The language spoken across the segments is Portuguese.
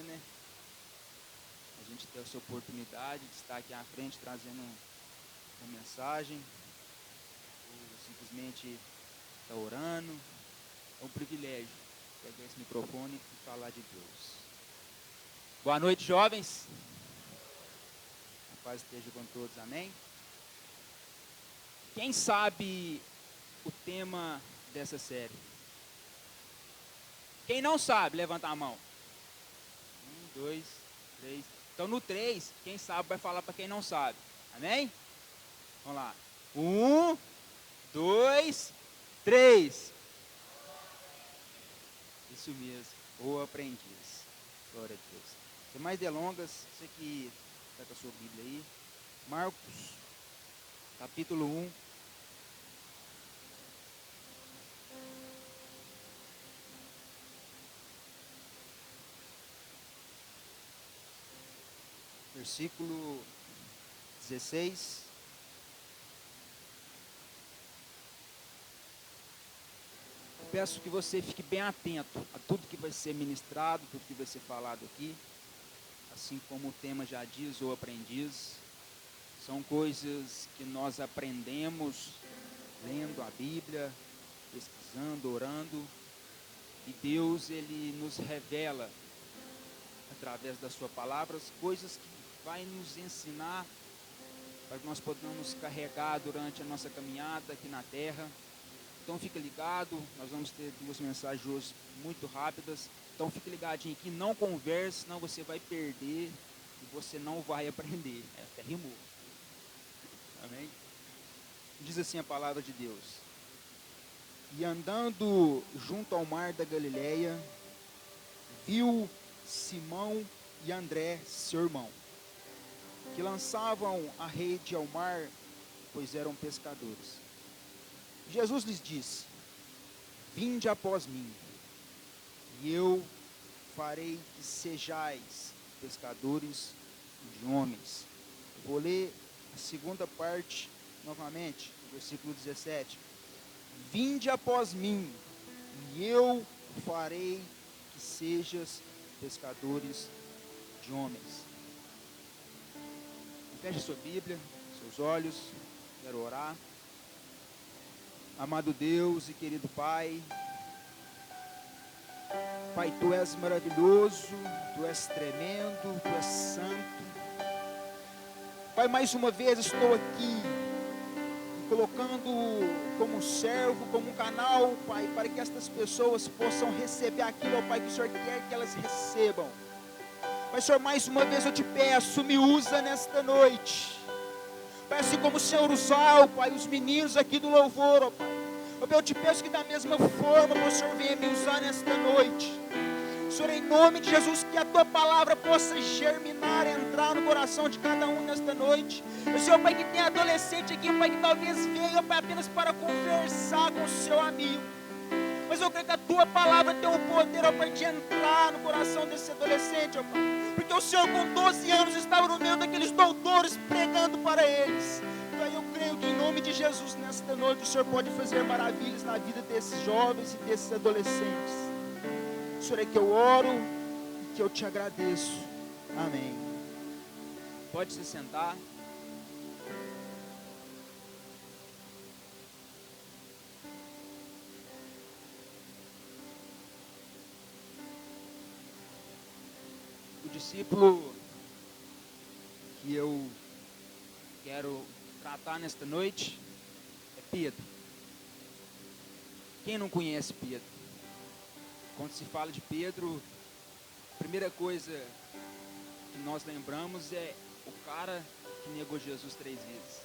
né? A gente ter essa oportunidade de estar aqui à frente trazendo uma mensagem, ou simplesmente estar orando. É um privilégio pegar esse microfone e falar de Deus. Boa noite, jovens. A paz esteja com todos, amém? Quem sabe o tema dessa série? Quem não sabe, levanta a mão. 1, 2, 3. Então no 3, quem sabe vai falar para quem não sabe. Amém? Vamos lá. 1, 2, 3. Isso mesmo. O aprendiz. Glória a Deus. Sem mais delongas, você que está com a sua Bíblia aí. Marcos, capítulo 1. Versículo 16. Eu peço que você fique bem atento a tudo que vai ser ministrado, tudo que vai ser falado aqui. Assim como o tema já diz, o aprendiz. São coisas que nós aprendemos lendo a Bíblia, pesquisando, orando. E Deus, Ele nos revela, através da sua palavra, as coisas que vai nos ensinar para que nós possamos carregar durante a nossa caminhada aqui na terra. Então fique ligado, nós vamos ter 2 mensagens hoje muito rápidas. Então fique ligadinho aqui, não converse, senão você vai perder e você não vai aprender. Até rimou. Amém? Diz assim a palavra de Deus. E andando junto ao mar da Galileia, viu Simão e André, seu irmão, que lançavam a rede ao mar, pois eram pescadores. Jesus lhes disse: vinde após mim, e eu farei que sejais pescadores de homens. Eu vou ler a segunda parte novamente, versículo 17. Vinde após mim, e eu farei que sejas pescadores de homens. Feche sua Bíblia, seus olhos, quero orar. Amado Deus e querido Pai, Pai, Tu és maravilhoso, Tu és tremendo, Tu és santo. Pai, mais uma vez estou aqui, me colocando como um servo, como um canal, Pai, para que estas pessoas possam receber aquilo, ó Pai, que o Senhor quer que elas recebam. Mas, Senhor, mais uma vez eu te peço, me usa nesta noite. Pai, assim como o Senhor usou, Pai, os meninos aqui do louvor, ó Pai. Eu te peço que da mesma forma, o Senhor venha me usar nesta noite. Senhor, em nome de Jesus, que a Tua palavra possa germinar, entrar no coração de cada um nesta noite. Senhor, Pai, que tem adolescente aqui, Pai, que talvez veio, Pai, apenas para conversar com o seu amigo. Mas eu creio que a Tua palavra tem o poder, ó Pai, de entrar no coração desse adolescente, ó Pai. Porque o Senhor com 12 anos estava no meio daqueles doutores pregando para eles. Então eu creio que em nome de Jesus, nesta noite, o Senhor pode fazer maravilhas na vida desses jovens e desses adolescentes. Senhor, é que eu oro e que eu te agradeço. Amém. Pode se sentar. O discípulo que eu quero tratar nesta noite é Pedro. Quem não conhece Pedro? Quando se fala de Pedro, a primeira coisa que nós lembramos é o cara que negou Jesus 3 vezes.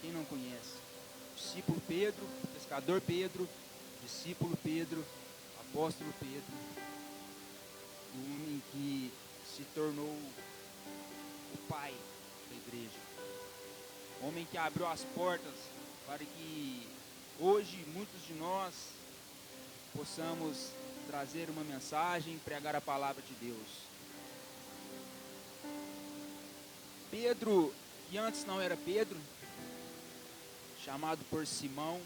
Quem não conhece? Discípulo Pedro, pescador Pedro, discípulo Pedro, apóstolo Pedro, o homem que se tornou o pai da igreja, o homem que abriu as portas para que hoje muitos de nós possamos trazer uma mensagem, pregar a palavra de Deus. Pedro, que antes não era Pedro, chamado por Simão,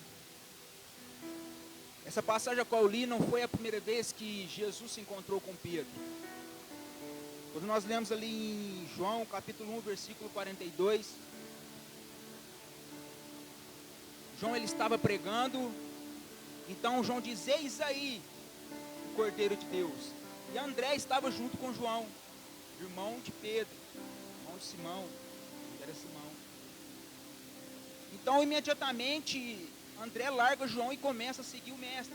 Essa passagem a qual eu li não foi a primeira vez que Jesus se encontrou com Pedro. Quando nós lemos ali em João, capítulo 1, versículo 42, João ele estava pregando, então João diz: eis aí o Cordeiro de Deus. E André estava junto com João, irmão de Pedro, irmão de Simão, era Simão. Então imediatamente André larga João e começa a seguir o mestre.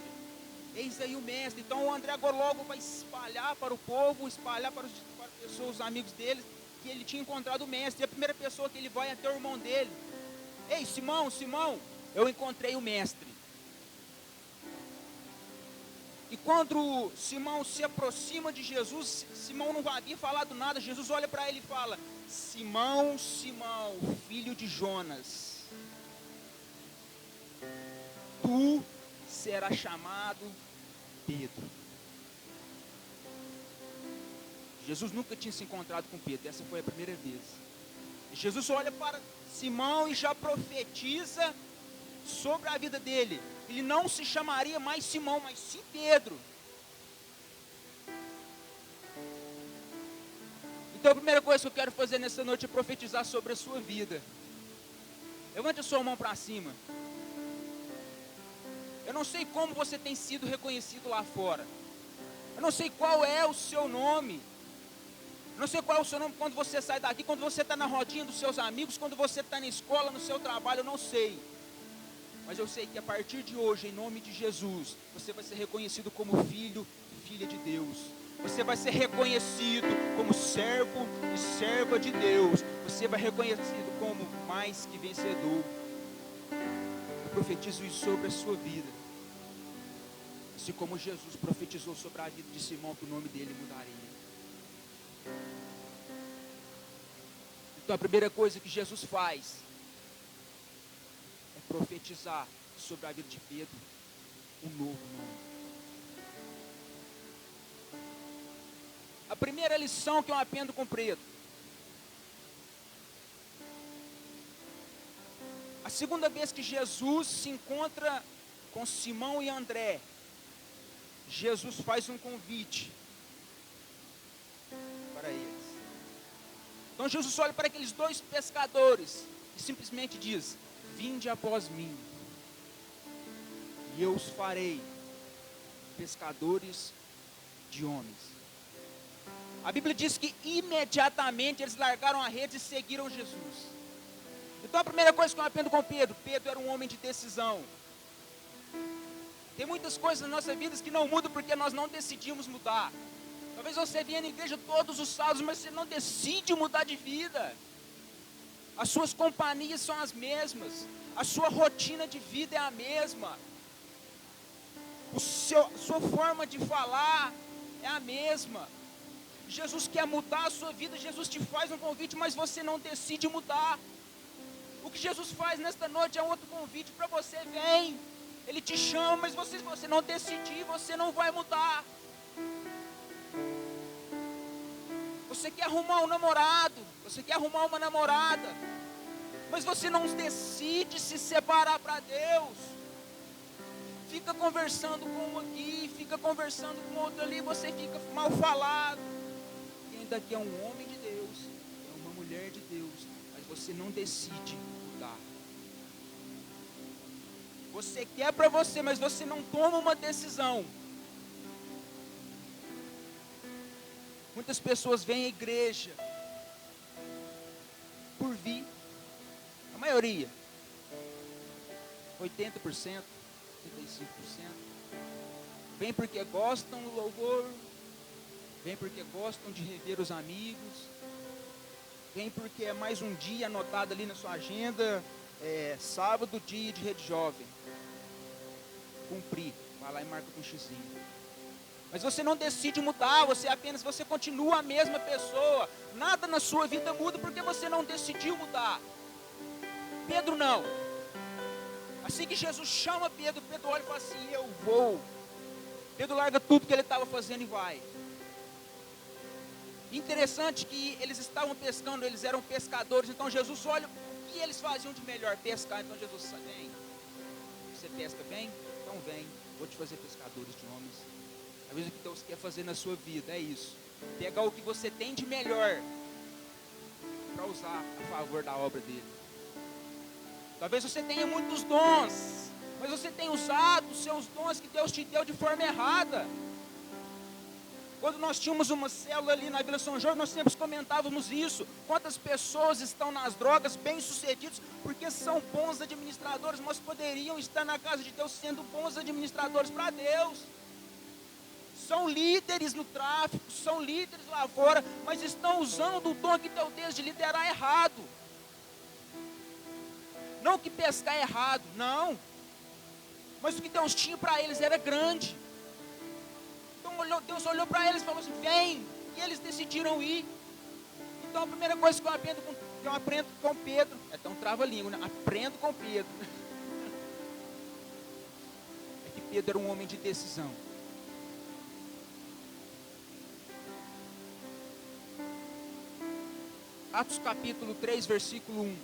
Eis aí o mestre. Então o André agora logo vai espalhar para o povo, espalhar para as pessoas, os amigos dele, que ele tinha encontrado o mestre. E a primeira pessoa que ele vai é até o irmão dele. Ei, Simão, Simão, eu encontrei o mestre. E quando Simão se aproxima de Jesus, Simão não havia falado nada. Jesus olha para ele e fala: Simão, Simão, filho de Jonas, tu serás chamado Pedro. Jesus nunca tinha se encontrado com Pedro, essa foi a primeira vez. Jesus olha para Simão e já profetiza sobre a vida dele. Ele não se chamaria mais Simão, mas sim Pedro. Então a primeira coisa que eu quero fazer nessa noite é profetizar sobre a sua vida. Levante a sua mão para cima. Eu não sei como você tem sido reconhecido lá fora. Eu não sei qual é o seu nome. Eu não sei qual é o seu nome quando você sai daqui, quando você está na rodinha dos seus amigos, quando você está na escola, no seu trabalho, eu não sei. Mas eu sei que a partir de hoje, em nome de Jesus, você vai ser reconhecido como filho e filha de Deus. Você vai ser reconhecido como servo e serva de Deus. Você vai ser reconhecido como mais que vencedor. Profetizo isso sobre a sua vida, assim como Jesus profetizou sobre a vida de Simão, que o nome dele mudaria. Então a primeira coisa que Jesus faz é profetizar sobre a vida de Pedro um novo nome. A primeira lição que eu aprendo com Pedro: a segunda vez que Jesus se encontra com Simão e André, Jesus faz um convite para eles. Então Jesus olha para aqueles dois pescadores e simplesmente diz: vinde após mim, e eu os farei pescadores de homens. A Bíblia diz que imediatamente eles largaram a rede e seguiram Jesus. Então a primeira coisa que eu aprendo com Pedro: Pedro era um homem de decisão. Tem muitas coisas na nossa vida que não mudam porque nós não decidimos mudar. Talvez você venha na igreja todos os sábados, mas você não decide mudar de vida. As suas companhias são as mesmas, a sua rotina de vida é a mesma, sua forma de falar é a mesma. Jesus quer mudar a sua vida, Jesus te faz um convite, mas você não decide mudar. O que Jesus faz nesta noite é um outro convite para você: vem. Ele te chama, mas se você não decidir, você não vai mudar. Você quer arrumar um namorado, você quer arrumar uma namorada, mas você não decide se separar para Deus. Fica conversando com um aqui, fica conversando com outro ali, você fica mal falado. Quem daqui é um homem de Deus, é uma mulher de Deus, mas você não decide mudar. Você quer para você, mas você não toma uma decisão. Muitas pessoas vêm à igreja por vir, a maioria, 80%, 85%, vem porque gostam do louvor, vem porque gostam de rever os amigos, vem porque é mais um dia anotado ali na sua agenda, sábado, dia de rede jovem. Cumprir, vai lá e marca com um xizinho. Mas você não decide mudar, você continua a mesma pessoa. Nada na sua vida muda porque você não decidiu mudar. Pedro não. Assim que Jesus chama Pedro, Pedro olha e fala assim: eu vou. Pedro larga tudo que ele estava fazendo e vai. Interessante que eles estavam pescando, eles eram pescadores. Então Jesus olha o que eles faziam de melhor: pescar. Então Jesus disse: vem. Você pesca bem? Então vem. vou te fazer pescadores de homens. Às vezes o que Deus quer fazer na sua vida é isso. Pegar o que você tem de melhor para usar a favor da obra dele. Talvez você tenha muitos dons, mas você tem usado os seus dons que Deus te deu de forma errada. Quando nós tínhamos uma célula ali na Vila São Jorge, nós sempre comentávamos isso. Quantas pessoas estão nas drogas, bem-sucedidos, porque são bons administradores, mas poderiam estar na casa de Deus sendo bons administradores para Deus. São líderes no tráfico, são líderes lá fora, mas estão usando o dom que Deus deu de liderar errado. Não que pescar é errado, não. Mas o que Deus tinha para eles era grande. Então Deus olhou para eles e falou assim, vem. E eles decidiram ir. Então a primeira coisa que eu aprendo com Pedro, então trava a língua, né? Aprendo com Pedro. É que Pedro era um homem de decisão. Atos capítulo 3, versículo 1.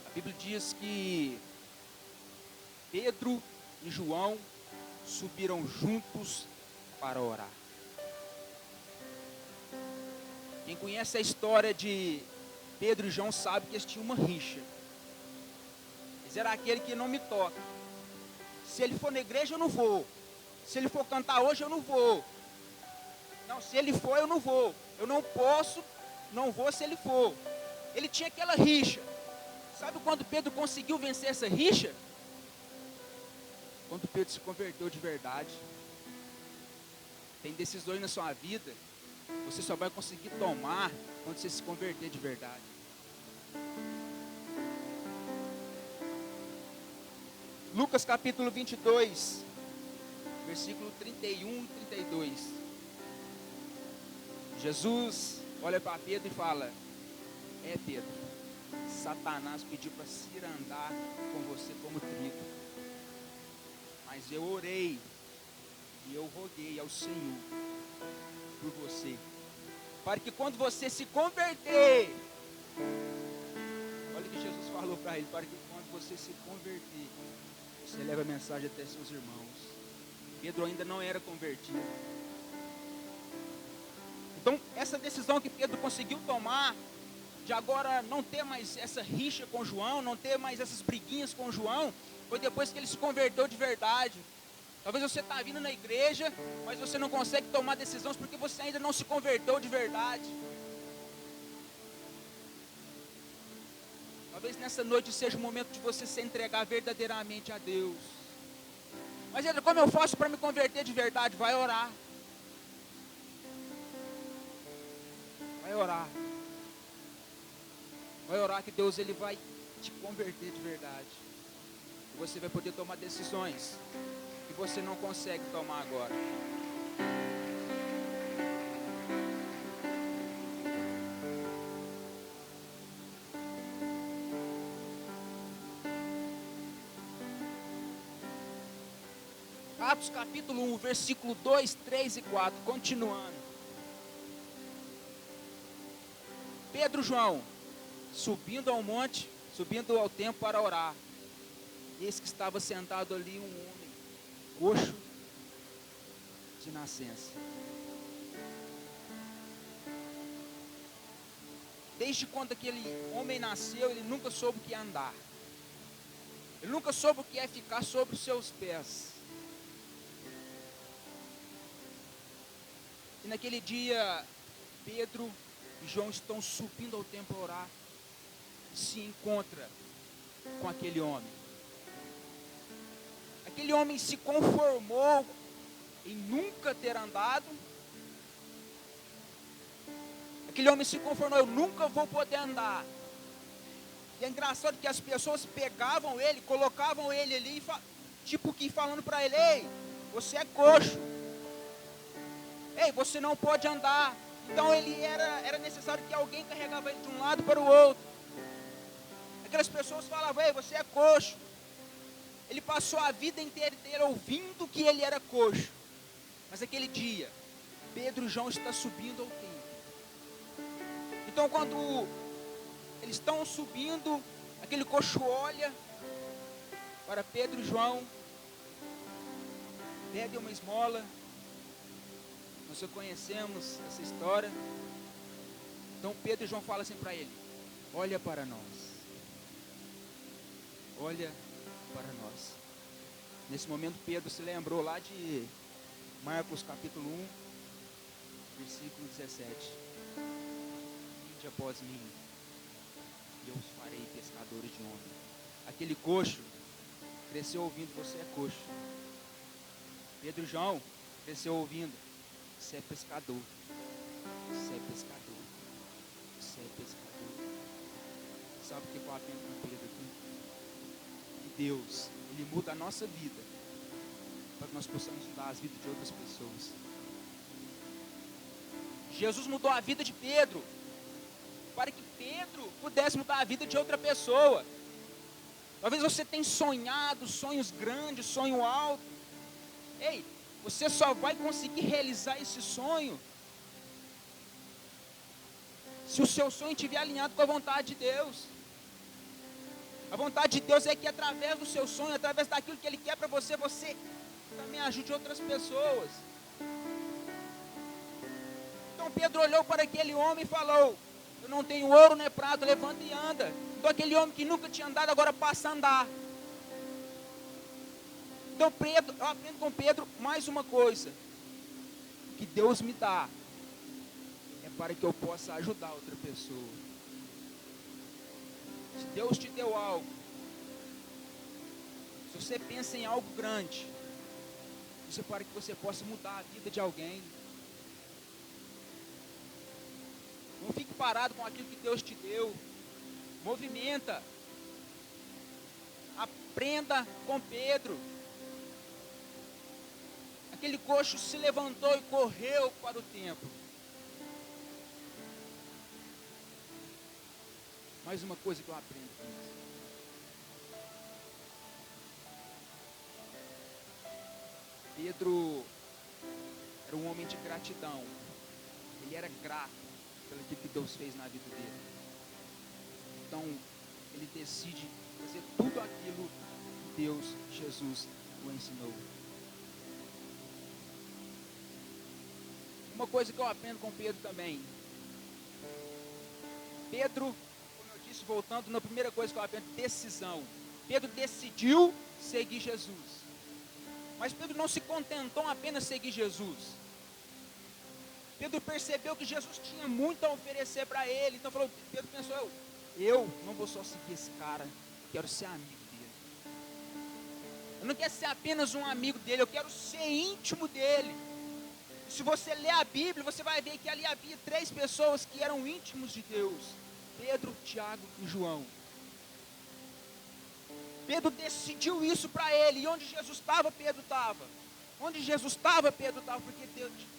A Bíblia diz que Pedro e João subiram juntos para orar. Quem conhece a história de Pedro e João sabe que eles tinham uma rixa. Eles eram aquele que não me toca. Se ele for na igreja eu não vou. Se ele for cantar hoje eu não vou. Não, se ele for eu não vou. Eu não posso, não vou se ele for. Ele tinha aquela rixa. Sabe quando Pedro conseguiu vencer essa rixa? Quando Pedro se converteu de verdade. Tem decisões na sua vida, você só vai conseguir tomar quando você se converter de verdade. Lucas capítulo 22, versículo 31 e 32. Jesus olha para Pedro e fala, Pedro, Satanás pediu para se andar com você como trigo. Mas eu orei e eu roguei ao Senhor por você, para que quando você se converter, olha o que Jesus falou para ele, para que quando você se converter, você leve a mensagem até seus irmãos. Pedro ainda não era convertido. Então essa decisão que Pedro conseguiu tomar, de agora não ter mais essa rixa com João, não ter mais essas briguinhas com João, foi depois que ele se converteu de verdade. Talvez você está vindo na igreja, mas você não consegue tomar decisões porque você ainda não se converteu de verdade. Talvez nessa noite seja o momento de você se entregar verdadeiramente a Deus. Mas Pedro, como eu faço para me converter de verdade? Vai orar. Vai orar. Vai orar que Deus ele vai te converter de verdade. Você vai poder tomar decisões que você não consegue tomar agora. Atos capítulo 1, versículo 2, 3 e 4, continuando. Pedro e João, subindo ao monte, subindo ao templo para orar. Eis que estava sentado ali um homem, coxo de nascença. Desde quando aquele homem nasceu, ele nunca soube o que é andar. Ele nunca soube o que é ficar sobre os seus pés. E naquele dia, Pedro e João estão subindo ao templo a orar. E se encontra com aquele homem. Aquele homem se conformou em nunca ter andado. Aquele homem se conformou, eu nunca vou poder andar. E é engraçado que as pessoas pegavam ele, colocavam ele ali, tipo que falando para ele, ei, você é coxo. Ei, você não pode andar. Então ele era necessário que alguém carregava ele de um lado para o outro. Aquelas pessoas falavam, ei, você é coxo. Ele passou a vida inteira ouvindo que ele era coxo. Mas aquele dia, Pedro e João estão subindo ao templo. Então quando eles estão subindo, aquele coxo olha Para Pedro e João, pedem uma esmola. Nós já conhecemos essa história. Então Pedro e João falam assim para ele: olha para nós. Olha para nós. Nesse momento Pedro se lembrou lá de Marcos capítulo 1, versículo 17. Vinde após mim, e eu os farei pescadores de homens. Aquele coxo cresceu ouvindo: você é coxo. Pedro e João cresceu ouvindo: você é pescador. Você é pescador. Você é pescador. Sabe o que eu aprendo com Pedro aqui? Que Deus, Ele muda a nossa vida para que nós possamos mudar as vidas de outras pessoas. Jesus mudou a vida de Pedro para que Pedro pudesse mudar a vida de outra pessoa. Talvez você tenha sonhado sonhos grandes, sonho alto. Ei, você só vai conseguir realizar esse sonho se o seu sonho estiver alinhado com a vontade de Deus. A vontade de Deus é que através do seu sonho, através daquilo que Ele quer para você, você também ajude outras pessoas. Então Pedro olhou para aquele homem e falou: eu não tenho ouro nem prata, levanta e anda. Então aquele homem que nunca tinha andado, agora passa a andar. Então Pedro, eu aprendo com Pedro mais uma coisa: o que Deus me dá é para que eu possa ajudar outra pessoa. Se Deus te deu algo, se você pensa em algo grande, isso é para que você possa mudar a vida de alguém. Não fique parado com aquilo que Deus te deu. Movimenta. Aprenda com Pedro. Aquele coxo se levantou e correu para o templo. Mais uma coisa que eu aprendo com isso. Pedro era um homem de gratidão. Ele era grato pelo que Deus fez na vida dele. Então, ele decide fazer tudo aquilo que Deus, Jesus, o ensinou. Uma coisa que eu aprendo com Pedro também. Pedro, como eu disse, voltando na primeira coisa que eu aprendo: decisão. Pedro decidiu seguir Jesus. Mas Pedro não se contentou apenas seguir Jesus. Pedro percebeu que Jesus tinha muito a oferecer para ele. Então Pedro pensou: eu não vou só seguir esse cara, eu quero ser amigo dele. Eu não quero ser apenas um amigo dele, eu quero ser íntimo dele. E se você ler a Bíblia, você vai ver que ali havia 3 pessoas que eram íntimos de Deus: Pedro, Tiago e João. Pedro decidiu isso para ele. E onde Jesus estava, Pedro estava. Onde Jesus estava, Pedro estava, porque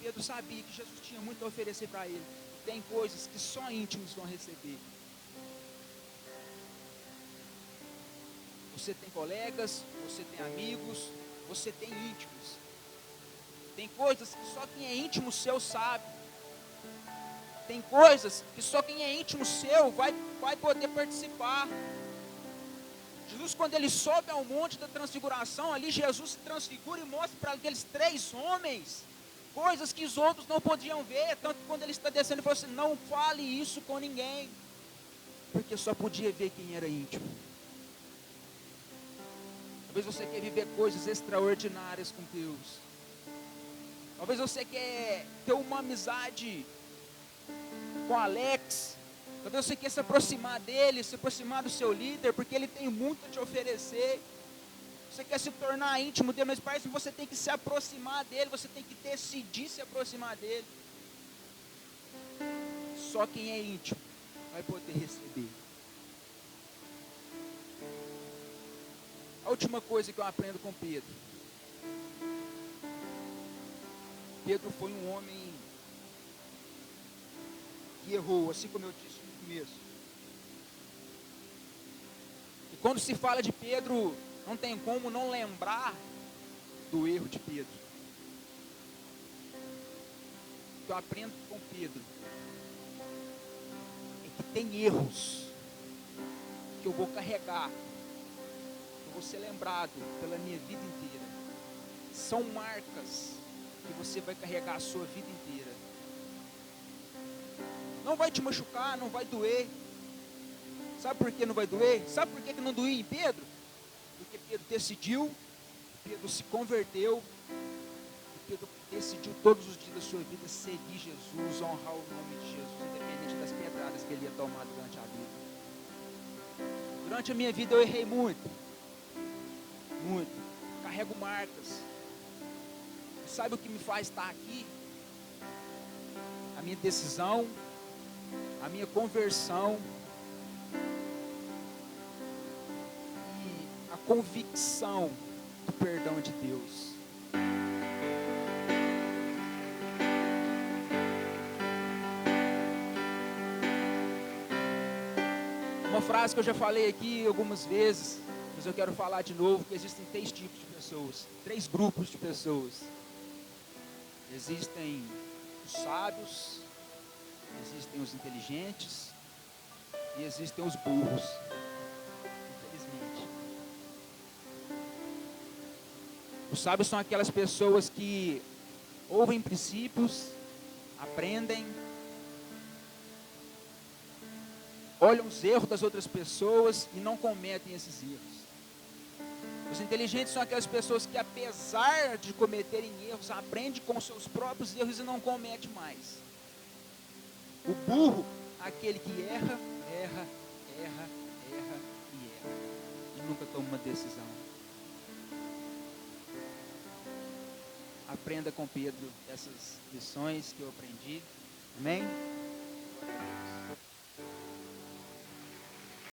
Pedro sabia que Jesus tinha muito a oferecer para ele. Tem coisas que só íntimos vão receber. Você tem colegas, você tem amigos, você tem íntimos. Tem coisas que só quem é íntimo seu sabe. Tem coisas que só quem é íntimo seu vai poder participar. Jesus, quando ele sobe ao monte da transfiguração, ali Jesus se transfigura e mostra para aqueles 3 homens coisas que os outros não podiam ver. Tanto que quando ele está descendo, ele falou assim: não fale isso com ninguém, porque só podia ver quem era íntimo. Talvez você quer viver coisas extraordinárias com Deus. Talvez você quer ter uma amizade com Alex. Talvez você quer se aproximar dele, se aproximar do seu líder, porque ele tem muito a te oferecer. Você quer se tornar íntimo dele, mas parece que você tem que se aproximar dele, você tem que decidir se aproximar dele. Só quem é íntimo vai poder receber. A última coisa que eu aprendo com Pedro. Pedro foi um homem que errou, assim como eu disse no começo. E quando se fala de Pedro, não tem como não lembrar do erro de Pedro. O que eu aprendo com Pedro é que tem erros que eu vou carregar eu vou ser lembrado pela minha vida inteira. São marcas que você vai carregar a sua vida inteira. Não vai te machucar, não vai doer. Sabe por que não vai doer? Sabe por que não doía em Pedro? Porque Pedro decidiu, Pedro se converteu, Pedro decidiu todos os dias da sua vida seguir Jesus, honrar o nome de Jesus, independente das pedradas que ele ia tomar durante a vida. Durante a minha vida eu errei muito, carrego marcas. Sabe o que me faz estar aqui? A minha decisão, a minha conversão e a convicção do perdão de Deus. Uma frase que eu já falei aqui algumas vezes, mas eu quero falar de novo, que existem 3 tipos de pessoas, 3 grupos de pessoas. Existem os sábios, existem os inteligentes e existem os burros, infelizmente. Os sábios são aquelas pessoas que ouvem princípios, aprendem, olham os erros das outras pessoas e não cometem esses erros. Os inteligentes são aquelas pessoas que, apesar de cometerem erros, aprendem com os seus próprios erros e não comete mais. O burro, aquele que erra e nunca toma uma decisão. Aprenda com Pedro essas lições que eu aprendi. Amém?